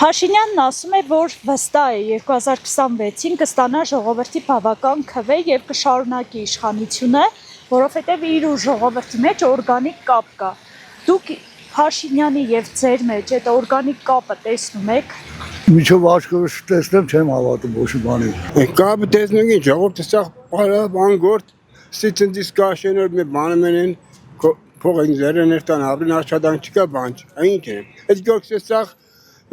Փաշինյանն ասում է, որ վստահ է 2026-ին կստանա ժողովրդի բավական քվե եւ կշարունակի իշխանությունը, որովհետեւ իր ու ժողովրդի մեջ օրգանիկ կապ կա։ Դուք Փաշինյանի եւ ձեր մեջ այդ օրգանիկ կապը տեսնում եք։ Միջով աչքերս տեսնեմ, չեմ հավատում ոչ մի բանի։ Կապը տեսնում են ժողովուրդը սա բանգորդ citizen discussion-ը մի բանը մենեն փողին զերներ տան ապրին աշխատանք չկա բան։ Ինչ է։ Այդ գործը սա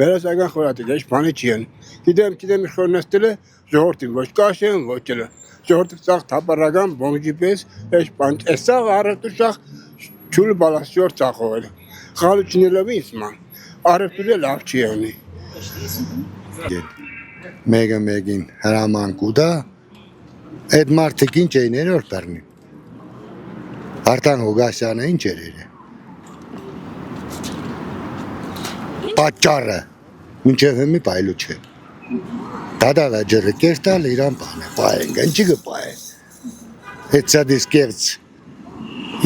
վերասական խորատը դες բանը չեն։ Գիտեմ իշխանստել է ժողովրդին ոչ կաշեն ոչ էլ։ Ժողովուրդը սա թափառական բոմբի պես այս բան սա առևտուր սա ճուլ բալասյոր ծախովել։ Խալուչնելով իսման։ Առևտուրը լավ չի անի։ Մեգին հրամանք ու դա այդ մարդիկ ինչ էին որ բեռնի։ Արտան Հոգասյանը ինչ էր։ Պատճառը մինչև հիմի պայլու չէ։ Դա ջրը կերտալ իրան բանը, պայեն, գնչի կպայեն։ Այդ սա դիսկերց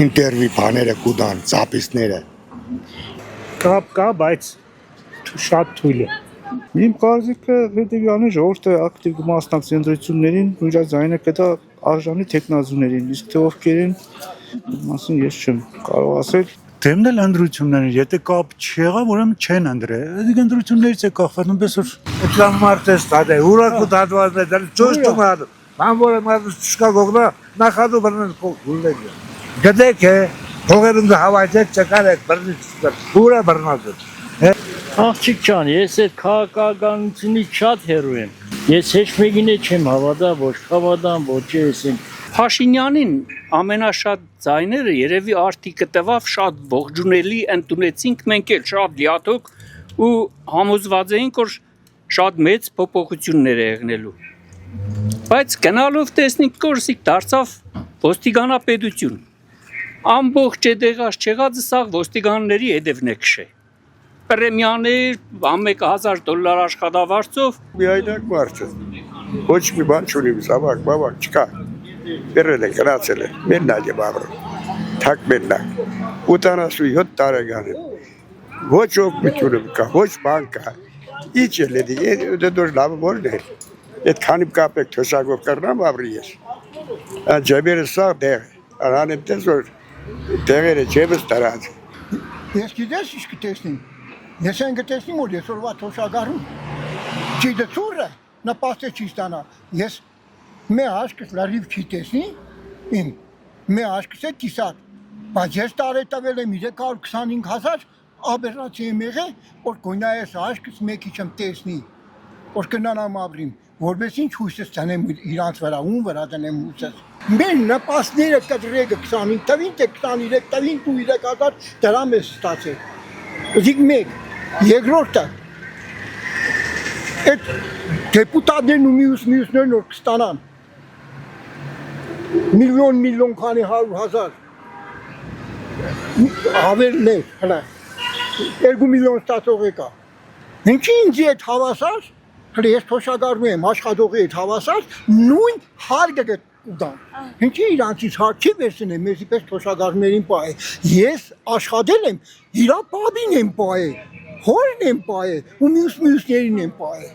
ինտերվի բաները կուդան, ծապիսները։ Կապ կա, բայց շատ թույլ է։ Իմ կարծիքը հետևյալն է, ժողովուրդը ակտիվ կմասնակցի ընտրություններին, նույնիսկ ձայնը կտա արժանի տեխնազուներին, իսկ թե ովքեր են, մասին ես չեմ կարող ասել։ Դեմնել ընտրություններին, եթե կապ չեղավ, ուրեմն չեն ընտրել։ Այդ ընտրություններից է կախված, նույնպես որ Էտլան մարտես տադե, ուրակու դադվազն է, դել ճոշտում ադու, ման որ եմ ադու չկա գողնա, նախադու բրնեն գուլեք է։ Գդեք է, հողերում դա հավայտեք չկար եք բրնից, ուրա բրնազդ։ Աղջիկ ջան, ես այդ քաղաքականությունից շատ հեռու եմ։ Ես հեչ մեկին չեմ հավատա, ոչ հավատամ, ոչ ես եմ։ Փաշինյանին ամենաշատ ձայները երևի արտիկը տվավ շատ ողջունելի ընդունեցինք մենք էլ շատ լիաթոք ու համոզված էինք որ շատ մեծ փոփոխություններ է եղնելու բայց գնալով տեսնենք կորսիկ դարձավ ոստիկանապետություն ամբողջ այդեղած չեղածը սա ոստիկանների հետևն է քշե պրեմիաներ $1000 աշխատավարձով Միայնակ մարդը ոչ մի բան չունի սավակ բավակ չկա Բերել է, գրացել է, մենակ է բավրում, թակ մենակ, 87 տարեկան է, ոչ օգնությունում կա, ոչ բան կա, ինչ էլ է, դոր լավը որն է, այդ քանի կապեք թոշակով կրնամ բավրի ես, ջեբերը սաղ դեղ, արան եմ տես որ դեղերը ջեբս տարած։ Ես գիտես ինչ կտեսնիմ, ես են կտեսնիմ որ ես որվա թոշակարում, չիդը ծուրը, նպաստ է չի ստանա, ես Մե աշկս լարիվ չի տեսնի, իմ, մե աշկս է կիսատ, բայց ես տարետավել եմ 325,000 աբերացի եմ եղե, որ գույնա ես աշկս մեկի չեմ տեսնի, որ կնանամ աբրիմ, որպես ինչ հույսս ծանեմ իրանց վրա, ուն վրա տնեմ հույսս։ Մեր նպասները կտրեգը 25 տվին, թե 23 տվին, դու 3,000 դրամ ես ստացել։ Զիգ մեկ, երկրորդը, այդ դեպուտատներն ու մյուսներն որ կստանան, միլիոն քանի 100,000 ավերն է, հլա, 2 միլիոն ստացող եկա, ինչի ինձի այդ հավասար, հլի ես թոշակարում եմ աշխատողի այդ հավասար, նույն հարգը կտան, ինչի իրանցից հարկ չի վերցնեմ, մեզի պես թոշակարումներին պահ է, ես աշխատել եմ, իրա պաբին եմ պահ է, հորն եմ պահ է, ու մյուսներին եմ պահ է։